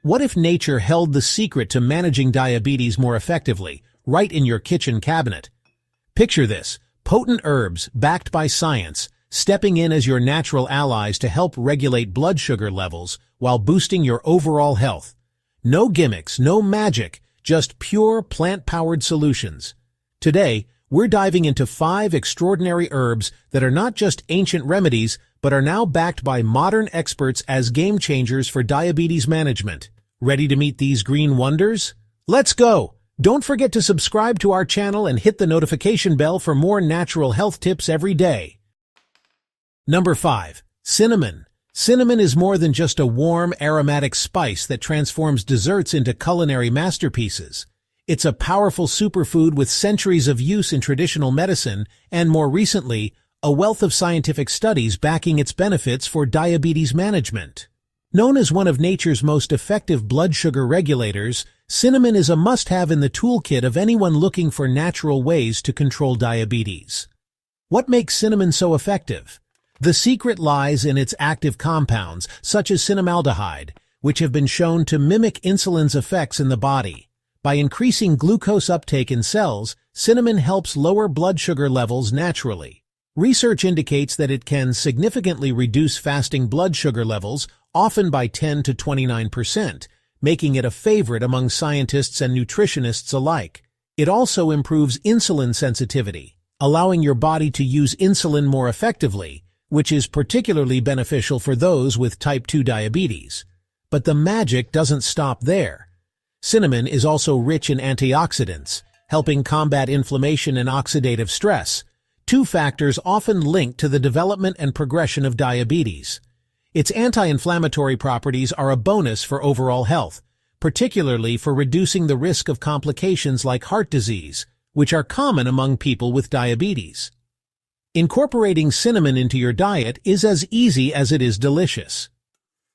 What if nature held the secret to managing diabetes more effectively, right in your kitchen cabinet? Picture this: potent herbs, backed by science, stepping in as your natural allies to help regulate blood sugar levels while boosting your overall health. No gimmicks, no magic, just pure plant-powered solutions. Today, we're diving into 5 extraordinary herbs that are not just ancient remedies, but are now backed by modern experts as game changers for diabetes management. Ready to meet these green wonders? Let's go! Don't forget to subscribe to our channel and hit the notification bell for more natural health tips every day. Number 5. Cinnamon. Cinnamon is more than just a warm, aromatic spice that transforms desserts into culinary masterpieces. It's a powerful superfood with centuries of use in traditional medicine and, more recently, a wealth of scientific studies backing its benefits for diabetes management. Known as one of nature's most effective blood sugar regulators, cinnamon is a must-have in the toolkit of anyone looking for natural ways to control diabetes. What makes cinnamon so effective? The secret lies in its active compounds, such as cinnamaldehyde, which have been shown to mimic insulin's effects in the body. By increasing glucose uptake in cells, cinnamon helps lower blood sugar levels naturally. Research indicates that it can significantly reduce fasting blood sugar levels, often by 10 to 29%, making it a favorite among scientists and nutritionists alike. It also improves insulin sensitivity, allowing your body to use insulin more effectively, which is particularly beneficial for those with type 2 diabetes. But the magic doesn't stop there. Cinnamon is also rich in antioxidants, helping combat inflammation and oxidative stress, 2 factors often linked to the development and progression of diabetes. Its anti-inflammatory properties are a bonus for overall health, particularly for reducing the risk of complications like heart disease, which are common among people with diabetes. Incorporating cinnamon into your diet is as easy as it is delicious.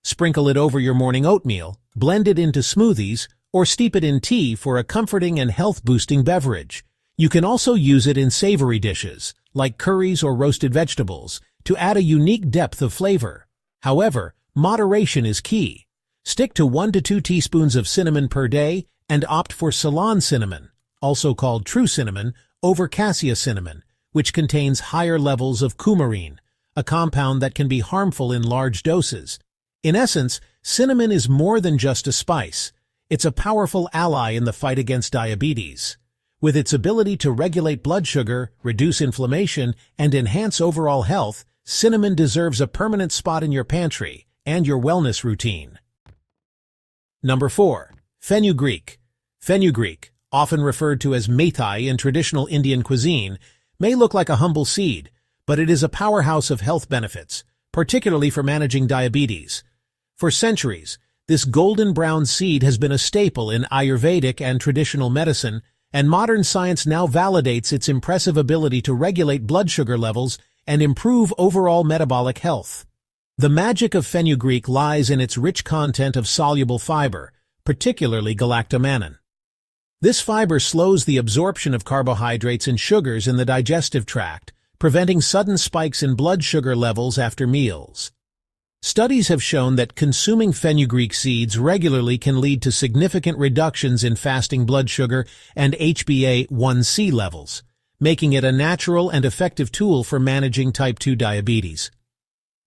Sprinkle it over your morning oatmeal, blend it into smoothies, or steep it in tea for a comforting and health-boosting beverage. You can also use it in savory dishes, like curries or roasted vegetables, to add a unique depth of flavor. However, moderation is key. Stick to 1 to 2 teaspoons of cinnamon per day and opt for Ceylon cinnamon, also called true cinnamon, over cassia cinnamon, which contains higher levels of coumarine, a compound that can be harmful in large doses. In essence, cinnamon is more than just a spice. It's a powerful ally in the fight against diabetes. With its ability to regulate blood sugar, reduce inflammation, and enhance overall health, cinnamon deserves a permanent spot in your pantry and your wellness routine. Number 4. Fenugreek. Fenugreek, often referred to as methi in traditional Indian cuisine, may look like a humble seed, but it is a powerhouse of health benefits, particularly for managing diabetes. For centuries, this golden brown seed has been a staple in Ayurvedic and traditional medicine, and modern science now validates its impressive ability to regulate blood sugar levels and improve overall metabolic health. The magic of fenugreek lies in its rich content of soluble fiber, particularly galactomannan. This fiber slows the absorption of carbohydrates and sugars in the digestive tract, preventing sudden spikes in blood sugar levels after meals. Studies have shown that consuming fenugreek seeds regularly can lead to significant reductions in fasting blood sugar and HbA1c levels, making it a natural and effective tool for managing type 2 diabetes.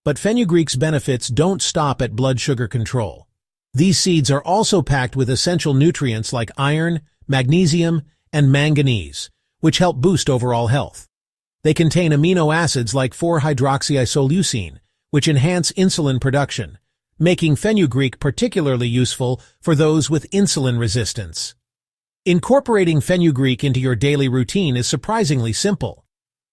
But fenugreek's benefits don't stop at blood sugar control. These seeds are also packed with essential nutrients like iron, magnesium, and manganese, which help boost overall health. They contain amino acids like 4-hydroxyisoleucine, which enhance insulin production, making fenugreek particularly useful for those with insulin resistance. Incorporating fenugreek into your daily routine is surprisingly simple.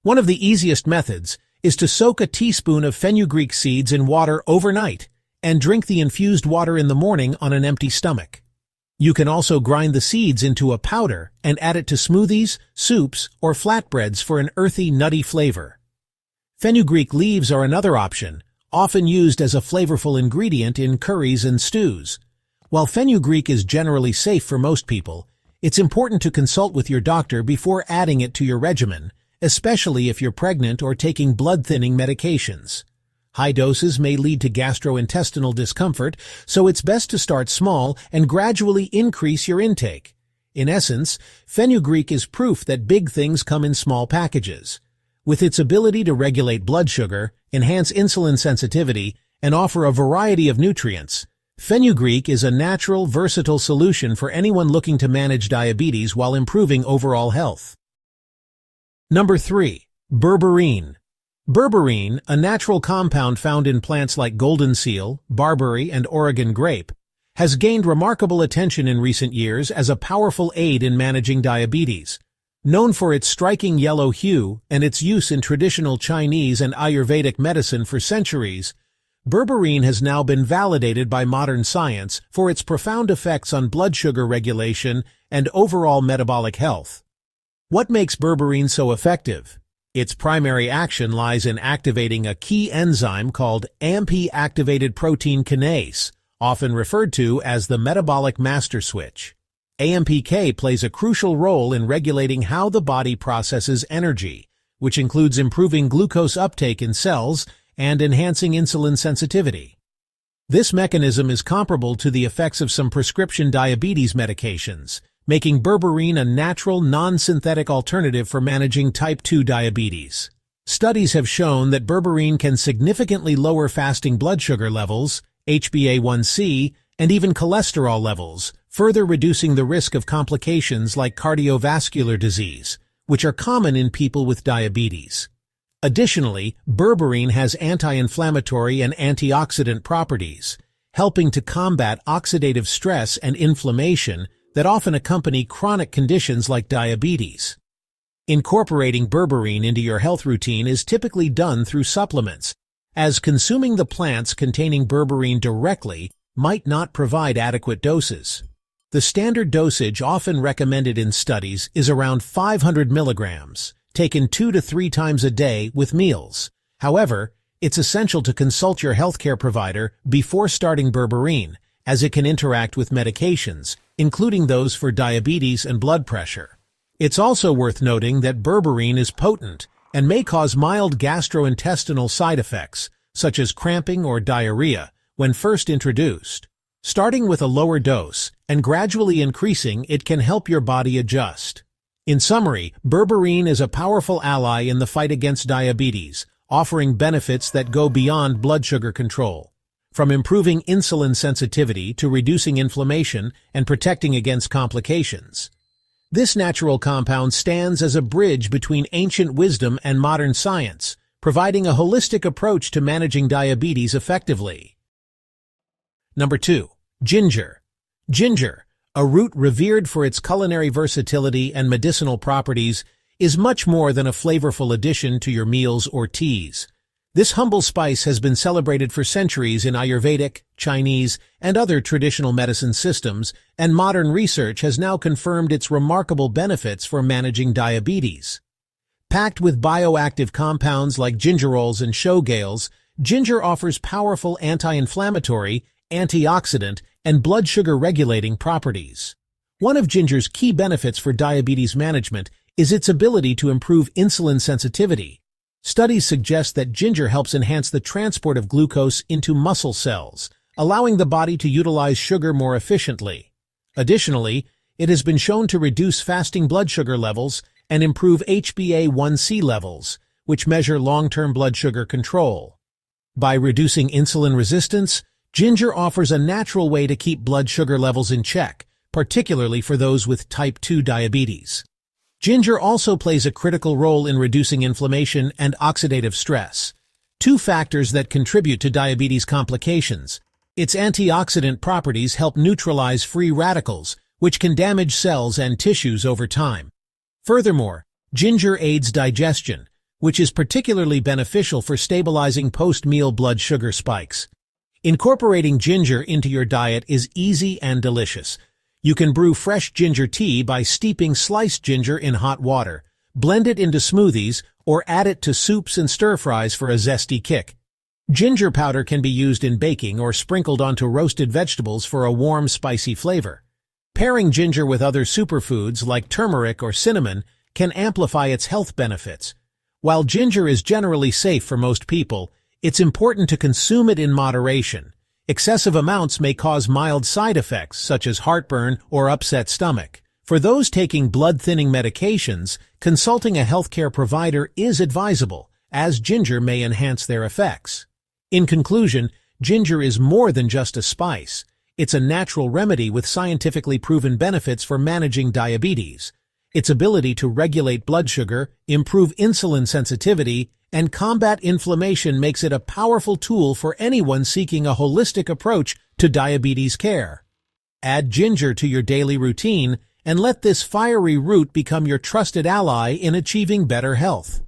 One of the easiest methods is to soak a teaspoon of fenugreek seeds in water overnight and drink the infused water in the morning on an empty stomach. You can also grind the seeds into a powder and add it to smoothies, soups, or flatbreads for an earthy, nutty flavor. Fenugreek leaves are another option, often used as a flavorful ingredient in curries and stews. While fenugreek is generally safe for most people, it's important to consult with your doctor before adding it to your regimen, especially if you're pregnant or taking blood-thinning medications. High doses may lead to gastrointestinal discomfort, so it's best to start small and gradually increase your intake. In essence, Fenugreek is proof that big things come in small packages. With its ability to regulate blood sugar, enhance insulin sensitivity, and offer a variety of nutrients, Fenugreek is a natural, versatile solution for anyone looking to manage diabetes while improving overall health. Number 3. Berberine. Berberine, a natural compound found in plants like golden seal, barberry, and Oregon grape, has gained remarkable attention in recent years as a powerful aid in managing diabetes. Known for its striking yellow hue and its use in traditional Chinese and Ayurvedic medicine for centuries, berberine has now been validated by modern science for its profound effects on blood sugar regulation and overall metabolic health. What makes berberine so effective? Its primary action lies in activating a key enzyme called AMP-activated protein kinase, often referred to as the metabolic master switch. AMPK plays a crucial role in regulating how the body processes energy, which includes improving glucose uptake in cells and enhancing insulin sensitivity. This mechanism is comparable to the effects of some prescription diabetes medications, making berberine a natural, non-synthetic alternative for managing type 2 diabetes. Studies have shown that berberine can significantly lower fasting blood sugar levels, HbA1c, and even cholesterol levels, further reducing the risk of complications like cardiovascular disease, which are common in people with diabetes. Additionally, berberine has anti-inflammatory and antioxidant properties, helping to combat oxidative stress and inflammation that often accompany chronic conditions like diabetes. Incorporating berberine into your health routine is typically done through supplements, as consuming the plants containing berberine directly might not provide adequate doses. The standard dosage often recommended in studies is around 500 milligrams, taken 2 to 3 times a day with meals. However, it's essential to consult your healthcare provider before starting berberine, as it can interact with medications, including those for diabetes and blood pressure. It's also worth noting that berberine is potent and may cause mild gastrointestinal side effects, such as cramping or diarrhea, when first introduced. Starting with a lower dose and gradually increasing it can help your body adjust. In summary, berberine is a powerful ally in the fight against diabetes, offering benefits that go beyond blood sugar control. From improving insulin sensitivity to reducing inflammation and protecting against complications. This natural compound stands as a bridge between ancient wisdom and modern science, providing a holistic approach to managing diabetes effectively. Number 2. Ginger. Ginger, a root revered for its culinary versatility and medicinal properties, is much more than a flavorful addition to your meals or teas. This humble spice has been celebrated for centuries in Ayurvedic, Chinese, and other traditional medicine systems, and modern research has now confirmed its remarkable benefits for managing diabetes. Packed with bioactive compounds like gingerols and showgales, ginger offers powerful anti-inflammatory, antioxidant, and blood sugar regulating properties. One of ginger's key benefits for diabetes management is its ability to improve insulin sensitivity. Studies suggest that ginger helps enhance the transport of glucose into muscle cells, allowing the body to utilize sugar more efficiently. Additionally, it has been shown to reduce fasting blood sugar levels and improve HbA1c levels, which measure long-term blood sugar control. By reducing insulin resistance, ginger offers a natural way to keep blood sugar levels in check, particularly for those with type 2 diabetes. Ginger also plays a critical role in reducing inflammation and oxidative stress, two factors that contribute to diabetes complications. Its antioxidant properties help neutralize free radicals, which can damage cells and tissues over time. Furthermore, ginger aids digestion, which is particularly beneficial for stabilizing post-meal blood sugar spikes. Incorporating ginger into your diet is easy and delicious. You can brew fresh ginger tea by steeping sliced ginger in hot water, blend it into smoothies, or add it to soups and stir-fries for a zesty kick. Ginger powder can be used in baking or sprinkled onto roasted vegetables for a warm, spicy flavor. Pairing ginger with other superfoods like turmeric or cinnamon can amplify its health benefits. While ginger is generally safe for most people, It's important to consume it in moderation. Excessive amounts may cause mild side effects such as heartburn or upset stomach. For those taking blood-thinning medications, consulting a healthcare provider is advisable, as ginger may enhance their effects. In conclusion, ginger is more than just a spice. It's a natural remedy with scientifically proven benefits for managing diabetes. Its ability to regulate blood sugar, improve insulin sensitivity, and combat inflammation makes it a powerful tool for anyone seeking a holistic approach to diabetes care. Add ginger to your daily routine and let this fiery root become your trusted ally in achieving better health.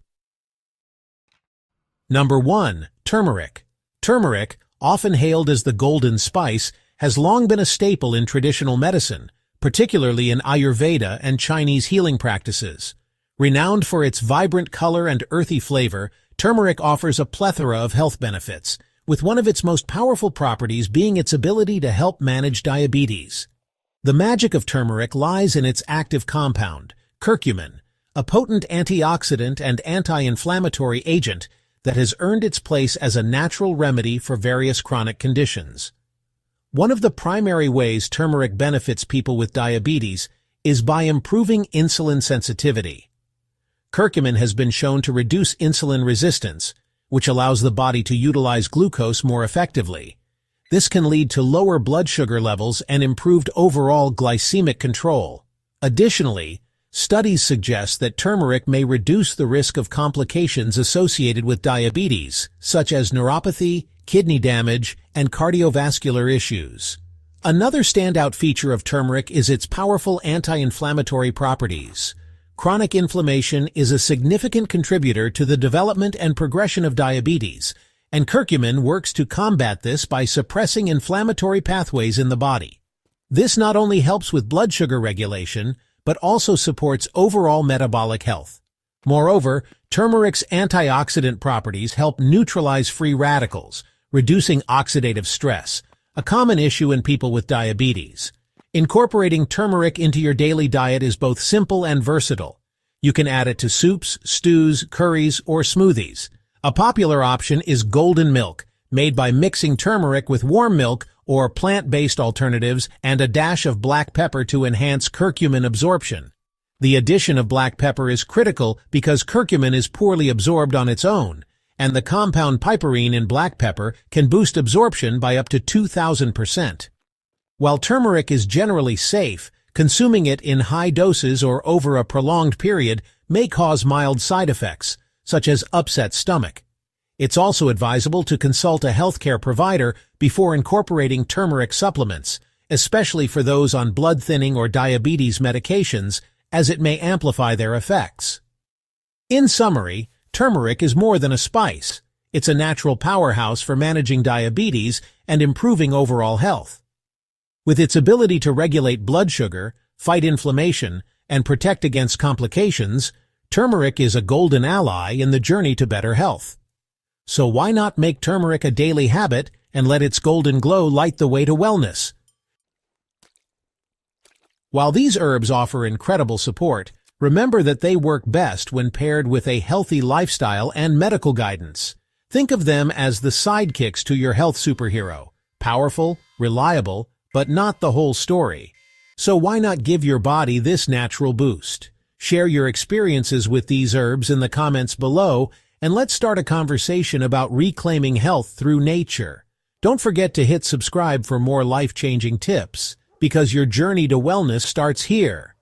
Number 1. Turmeric. Turmeric, often hailed as the golden spice, has long been a staple in traditional medicine, particularly in Ayurveda and Chinese healing practices. Renowned for its vibrant color and earthy flavor, turmeric offers a plethora of health benefits, with one of its most powerful properties being its ability to help manage diabetes. The magic of turmeric lies in its active compound, curcumin, a potent antioxidant and anti-inflammatory agent that has earned its place as a natural remedy for various chronic conditions. One of the primary ways turmeric benefits people with diabetes is by improving insulin sensitivity. Curcumin has been shown to reduce insulin resistance, which allows the body to utilize glucose more effectively. This can lead to lower blood sugar levels and improved overall glycemic control. Additionally, studies suggest that turmeric may reduce the risk of complications associated with diabetes, such as neuropathy, kidney damage, and cardiovascular issues. Another standout feature of turmeric is its powerful anti-inflammatory properties. Chronic inflammation is a significant contributor to the development and progression of diabetes, and curcumin works to combat this by suppressing inflammatory pathways in the body. This not only helps with blood sugar regulation, but also supports overall metabolic health. Moreover, turmeric's antioxidant properties help neutralize free radicals, reducing oxidative stress, a common issue in people with diabetes. Incorporating turmeric into your daily diet is both simple and versatile. You can add it to soups, stews, curries, or smoothies. A popular option is golden milk, made by mixing turmeric with warm milk or plant-based alternatives and a dash of black pepper to enhance curcumin absorption. The addition of black pepper is critical because curcumin is poorly absorbed on its own, and the compound piperine in black pepper can boost absorption by up to 2,000%. While turmeric is generally safe, consuming it in high doses or over a prolonged period may cause mild side effects, such as upset stomach. It's also advisable to consult a healthcare provider before incorporating turmeric supplements, especially for those on blood-thinning or diabetes medications, as it may amplify their effects. In summary, turmeric is more than a spice. It's a natural powerhouse for managing diabetes and improving overall health. With its ability to regulate blood sugar, fight inflammation, and protect against complications, turmeric is a golden ally in the journey to better health. So why not make turmeric a daily habit and let its golden glow light the way to wellness? While these herbs offer incredible support, remember that they work best when paired with a healthy lifestyle and medical guidance. Think of them as the sidekicks to your health superhero, powerful, reliable, but not the whole story. So why not give your body this natural boost? Share your experiences with these herbs in the comments below, and let's start a conversation about reclaiming health through nature. Don't forget to hit subscribe for more life-changing tips, because your journey to wellness starts here.